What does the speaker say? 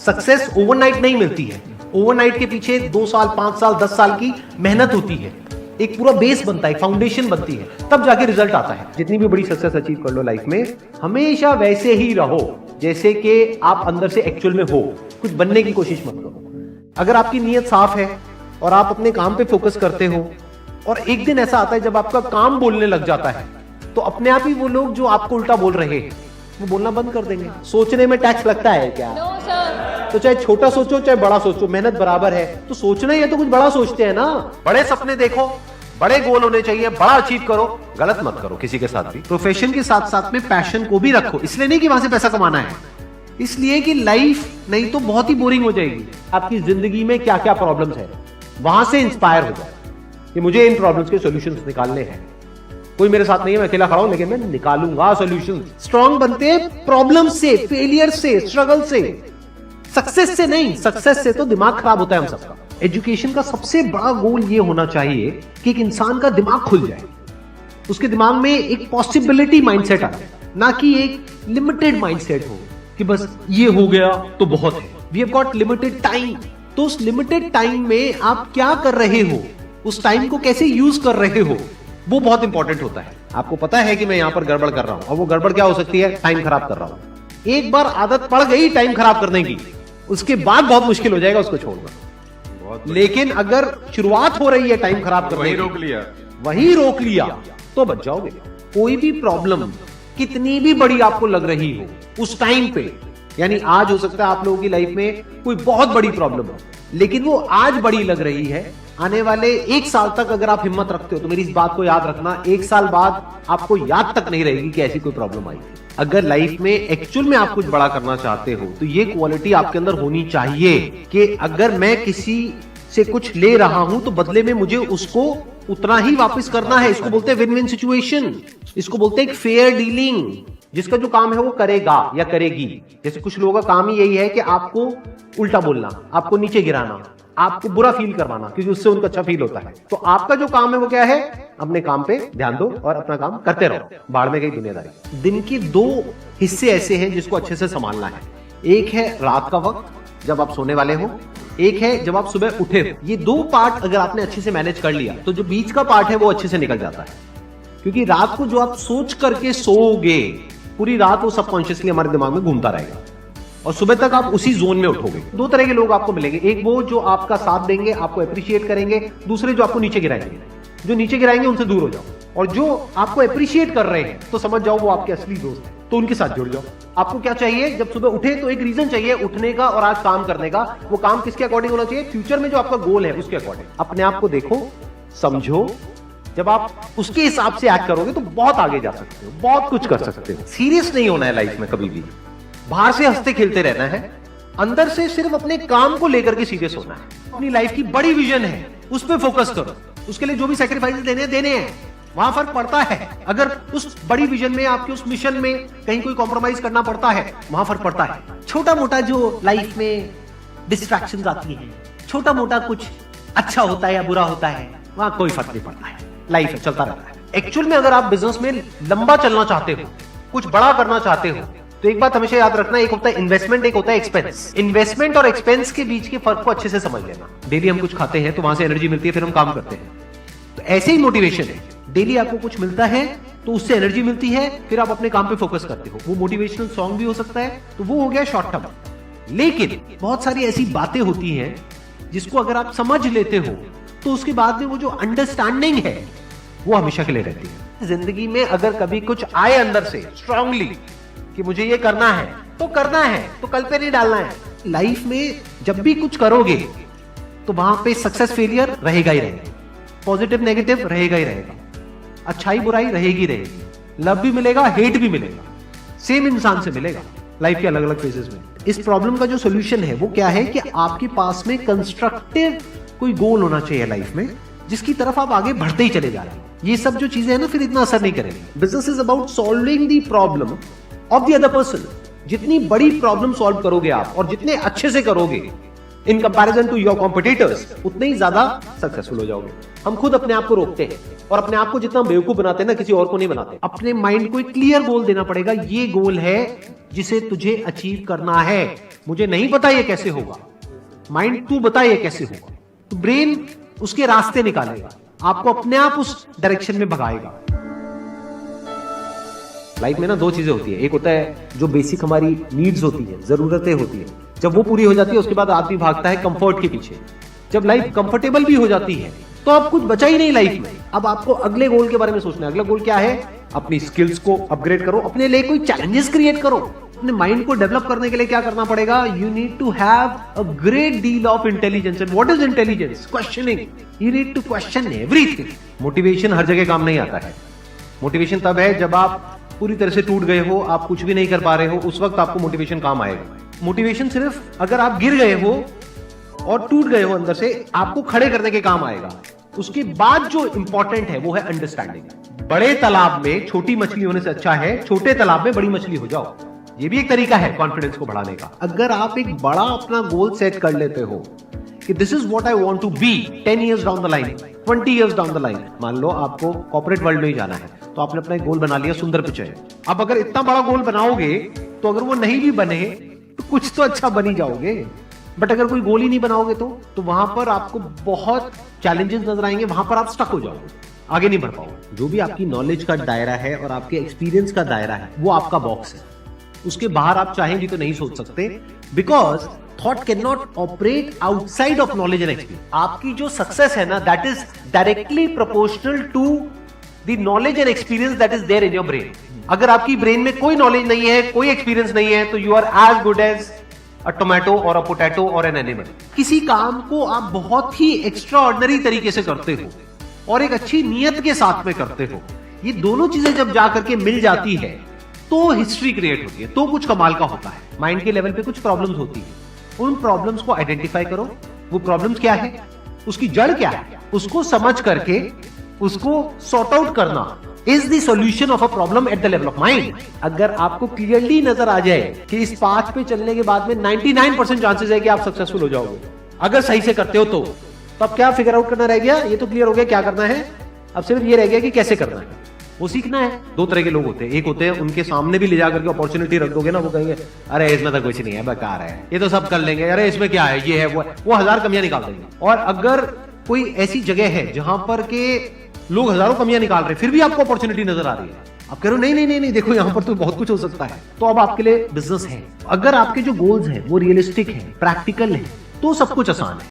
Success overnight नहीं मिलती है। ओवरनाइट के पीछे 2 साल 5 साल 10 साल की मेहनत होती है, एक पूरा बेस बनता है, फाउंडेशन बनती है, तब जाके रिजल्ट आता है। जितनी भी बड़ी सक्सेस अचीव कर लो लाइफ में, हमेशा वैसे ही रहो जैसे कि आप अंदर से एक्चुअल में हो, कुछ बनने की कोशिश मत करो। अगर आपकी नीयत साफ है और आप अपने काम पे फोकस करते हो, और एक दिन ऐसा आता है जब आपका काम बोलने लग जाता है, तो अपने आप ही वो लोग जो आपको उल्टा बोल रहे हैं वो बोलना बंद कर देंगे। सोचने में टैक्स लगता है क्या? तो चाहे छोटा सोचो चाहे बड़ा सोचो, मेहनत बराबर है। तो सोचना ही है तो कुछ बड़ा सोचते हैं ना। बड़े सपने देखो, बड़े गोल होने चाहिए, बड़ा अचीव करो, गलत मत करो किसी के साथ भी। प्रोफेशन के साथ साथ में पैशन को भी रखो, इसलिए नहीं कि वहां से पैसा कमाना है, इसलिए कि लाइफ नहीं तो बहुत ही बोरिंग हो जाएगी। आपकी जिंदगी में क्या क्या प्रॉब्लम्स है, वहां से इंस्पायर हो जाए कि मुझे इन प्रॉब्लम्स के सॉल्यूशंस निकालने हैं। कोई मेरे साथ नहीं है, मैं अकेला खड़ा हूं, लेकिन मैं निकालूंगा सॉल्यूशन। स्ट्रॉन्ग बनते हैं प्रॉब्लम से, फेलियर से, स्ट्रगल से, सक्सेस से नहीं। सक्सेस से तो दिमाग खराब होता है हम सबका। एजुकेशन का सबसे बड़ा गोल ये होना चाहिए कि एक इंसान का दिमाग खुल जाए, उसके दिमाग में एक पॉसिबिलिटी माइंडसेट आए, ना कि एक लिमिटेड माइंडसेट हो कि बस ये हो गया तो बहुत है। We have got limited time, तो उस लिमिटेड टाइम में आप क्या कर रहे हो, उस टाइम को कैसे यूज कर रहे हो, वो बहुत इंपॉर्टेंट होता है। आपको पता है कि मैं यहां पर गड़बड़ कर रहा हूं, और वो गड़बड़ क्या हो सकती है? टाइम खराब कर रहा हूं। एक बार आदत पड़ गई टाइम खराब करने की, उसके बाद बहुत मुश्किल हो जाएगा उसको छोड़ना। लेकिन अगर शुरुआत हो रही है टाइम खराब करने की, वही रोक लिया तो बच जाओगे। कोई भी प्रॉब्लम कितनी भी बड़ी आपको लग रही हो उस टाइम पे, यानी आज हो सकता है आप लोगों की लाइफ में कोई बहुत बड़ी प्रॉब्लम हो, लेकिन वो आज बड़ी लग रही है, आने वाले 1 साल तक अगर आप हिम्मत रखते हो तो मेरी इस बात को याद रखना, 1 साल बाद आपको याद तक नहीं रहेगी कि ऐसी कोई प्रॉब्लम आई थी। अगर लाइफ में एक्चुअल में आप कुछ बड़ा करना चाहते हो तो ये क्वालिटी आपके अंदर होनी चाहिए कि अगर मैं किसी से कुछ ले रहा हूं तो बदले में मुझे उसको उतना ही वापस करना है। इसको बोलते हैं विन विन सिचुएशन, इसको बोलते हैं एक फेयर डीलिंग। जिसका जो काम है वो करेगा या करेगी। जैसे कुछ लोगों का काम ही यही है कि आपको उल्टा बोलना, आपको नीचे गिराना, आपको बुरा फील करवाना, क्योंकि उससे उनको अच्छा फील होता है। तो आपका जो काम है वो क्या है? अपने काम पे ध्यान दो और अपना काम करते रहो, बाढ़ में गई दुनियादारी। दिन की 2 हिस्से ऐसे हैं जिसको अच्छे से संभालना है। एक है रात का वक्त जब आप सोने वाले हो, एक है जब आप सुबह उठे हो। ये 2 पार्ट अगर आपने अच्छे से मैनेज कर लिया तो जो बीच का पार्ट है वो अच्छे से निकल जाता है। क्योंकि रात को जो आप सोच करके सोओगे, पूरी रात वो सबकॉन्शियसली हमारे दिमाग में घूमता रहेगा और सुबह तक आप उसी जोन में उठोगे। 2 तरह के लोग आपको मिलेंगे, एक वो जो आपका साथ देंगे, आपको अप्रिशिएट करेंगे, दूसरे जो आपको नीचे गिराएंगे। जो नीचे गिराएंगे उनसे दूर हो जाओ, और जो आपको अप्रिशिएट कर रहे हैं तो समझ जाओ वो आपके असली दोस्त हैं, तो उनके साथ जुड़ जाओ। आपको क्या चाहिए? जब सुबह उठे तो एक रीजन चाहिए उठने का और आज काम करने का। वो काम किसके अकॉर्डिंग होना चाहिए? फ्यूचर में जो आपका गोल है उसके अकॉर्डिंग। अपने आप को देखो, समझो, जब आप उसके हिसाब से एक्ट करोगे तो बहुत आगे जा सकते हो, बहुत कुछ कर सकते हो। सीरियस नहीं होना है लाइफ में कभी भी, बाहर से हंसते खेलते रहना है, अंदर से सिर्फ अपने काम को लेकर के सीरियस होना है। अपनी लाइफ की बड़ी विजन है, उस पर फोकस करो, उसके लिए जो भी सैक्रिफाइस देने हैं वहां फर्क पड़ता है। अगर उस बड़ी विजन में, आपके उस मिशन में कहीं कोई कॉम्प्रोमाइज करना पड़ता है, वहां फर्क पड़ता है। छोटा मोटा जो लाइफ में डिस्ट्रैक्शंस आती हैं, छोटा मोटा कुछ अच्छा होता है या बुरा होता है, वहां कोई फर्क नहीं पड़ता है। लाइफ है, चलता रहता है। एक्चुअल में अगर आप बिजनेस में लंबा चलना चाहते हो, कुछ बड़ा करना चाहते हो, तो एक बात हमेशा याद रखना, एक होता है इन्वेस्टमेंट, एक होता है एक्सपेंस। इन्वेस्टमेंट और एक्सपेंस के बीच के फर्क को अच्छे से समझ लेना। डेली हम कुछ खाते हैं तो वहां से एनर्जी मिलती है, फिर हम काम करते हैं। तो ऐसे ही मोटिवेशन है, डेली आपको कुछ मिलता है तो उससे एनर्जी मिलती है, फिर आप अपने काम पे फोकस करते हो। वो मोटिवेशनल सॉन्ग भी हो सकता है, तो वो हो गया शॉर्ट टर्म। लेकिन बहुत सारी ऐसी बातें होती हैं जिसको अगर आप समझ लेते हो तो उसके बाद में वो जो अंडरस्टैंडिंग है वो हमेशा के लिए रहती है। जिंदगी में अगर कभी कुछ आए अंदर से स्ट्रांगली कि मुझे ये करना है तो करना है, तो कल पे नहीं डालना है। लाइफ में जब भी कुछ करोगे तो वहां पे सक्सेस फेलियर रहेगा ही रहेगा, पॉजिटिव नेगेटिव रहेगा ही रहेगा, अच्छाई बुराई रहेगी रहेगी, लव भी मिलेगा, हेट भी मिलेगा, सेम इंसान से मिलेगा लाइफ के अलग अलग फेजेस में। इस प्रॉब्लम का जो सोल्यूशन है वो क्या है कि आपके पास में कंस्ट्रक्टिव कोई गोल होना चाहिए लाइफ में, जिसकी तरफ आप आगे बढ़ते ही चले जा रहे हैं। ये सब जो चीजें हैं ना, फिर इतना असर नहीं करेंगे। Business is about solving the problem of the other person. जितनी बड़ी प्रॉब्लम सॉल्व करोगे आप और जितने अच्छे से करोगे, in comparison to your competitors, उतने ही ज्यादा सक्सेसफुल हो जाओगे। हम खुद अपने आप को रोकते हैं और अपने आप को जितना बेवकूफ बनाते हैं ना, किसी और को नहीं बनाते। अपने माइंड को एक क्लियर गोल देना पड़ेगा, ये गोल है जिसे तुझे अचीव करना है। मुझे नहीं पता ये कैसे होगा, माइंड तू बता ये कैसे होगा, तो ब्रेन उसके रास्ते निकालेगा, आपको अपने आप उस डायरेक्शन में भगाएगा। लाइफ में ना दो चीजें होती है, एक होता है जो बेसिक हमारी नीड्स होती है, जरूरतें होती है, जब वो पूरी हो जाती है उसके बाद आदमी भागता है कंफर्ट के पीछे। जब लाइफ कंफर्टेबल भी हो जाती है तो अब कुछ बचा ही नहीं लाइफ में। अब आपको अगले गोल के बारे में सोचना है। अगला गोल क्या है? अपनी स्किल्स को अपग्रेड करो, अपने लिए कोई चैलेंजेस क्रिएट करो। अपने माइंड को डेवलप करने के लिए क्या करना पड़ेगा? You need to have a great deal of intelligence. And what is intelligence? Questioning. You need to question everything. Motivation हर जगह काम नहीं आता है। मोटिवेशन तब है जब आप पूरी तरह से टूट गए हो, आप कुछ भी नहीं कर पा रहे हो, उस वक्त आपको मोटिवेशन काम आएगा। मोटिवेशन सिर्फ अगर आप गिर गए हो और टूट गए हो अंदर से, आपको खड़े करने के काम आएगा। उसके बाद जो इंपॉर्टेंट है वो है अंडरस्टैंडिंग। बड़े तालाब में छोटी मछली होने से अच्छा है छोटे तालाब में बड़ी मछली हो जाओ। ये भी एक तरीका है कॉन्फिडेंस को बढ़ाने का। अगर आप एक बड़ा अपना गोल सेट कर लेते हो कि this is what I want to be 10 years down the line, 20 years down the line. मान लो आपको कॉर्पोरेट वर्ल्ड में ही जाना है, तो आपने अपना एक गोल बना लिया सुंदर पिचाई। अब अगर इतना बड़ा गोल बनाओगे तो अगर वो नहीं भी बने तो कुछ तो अच्छा बन ही जाओगे। बट अगर कोई गोल ही नहीं बनाओगे तो वहां पर आपको बहुत चैलेंजेस नजर आएंगे, वहां पर आप स्टक हो जाओगे, आगे नहीं बढ़ पाओगे। जो भी आपकी नॉलेज का दायरा है और आपके एक्सपीरियंस का दायरा है वो आपका बॉक्स है। उसके बाहर आप चाहेंगे तो नहीं सोच सकते, because thought can not operate outside of knowledge and experience. आपकी जो सक्सेस है ना, that is directly proportional to the knowledge and experience that is there in your brain. अगर आपकी ब्रेन में कोई नॉलेज नहीं है, कोई एक्सपीरियंस नहीं है, तो you are as good as a tomato और अ पोटैटो और एन एनिमल। किसी काम को आप बहुत ही एक्स्ट्रा ऑर्डिनरी तरीके से करते हो और एक अच्छी नीयत के साथ में करते हो, ये दोनों चीजें जब जाकर के मिल जाती है तो हिस्ट्री क्रिएट होती है, तो कुछ कमाल का होता है। माइंड के लेवल पे कुछ प्रॉब्लम्स होती है, उन प्रॉब्लम्स को आइडेंटिफाई करो। वो प्रॉब्लम्स क्या है, उसकी जड़ क्या है, उसको समझ करके उसको सॉर्ट आउट करना is the solution of a problem at the level of mind. अगर आपको क्लियरली नजर आ जाए कि इस पाथ पे चलने के बाद में 99% चांसेस है कि आप सक्सेसफुल हो जाओगे अगर सही से करते हो, तो अब क्या फिगर आउट करना रह गया? ये तो क्लियर हो गया क्या करना है, अब सिर्फ ये रह गया कि कैसे करना है, वो सीखना है। दो तरह के लोग होते हैं, एक होते हैं उनके सामने भी ले जाकर के अपॉर्चुनिटी रख दोगे ना, वो कहेंगे अरे इसमें तो कुछ नहीं है, बेकार है, ये तो सब कर लेंगे, अरे इसमें क्या है, ये है वो 1000 कमियां निकाल देंगे। और अगर कोई ऐसी जगह है जहां पर के लोग हजारों कमियां निकाल रहे हैं, फिर भी आपको अपॉर्चुनिटी नजर आ रही है, आप कह रहे हो नहीं नहीं नहीं देखो यहां पर तो बहुत कुछ हो सकता है, तो अब आपके लिए बिजनेस है। अगर आपके जो गोल्स हैं वो रियलिस्टिक है, प्रैक्टिकल है, तो सब कुछ आसान है।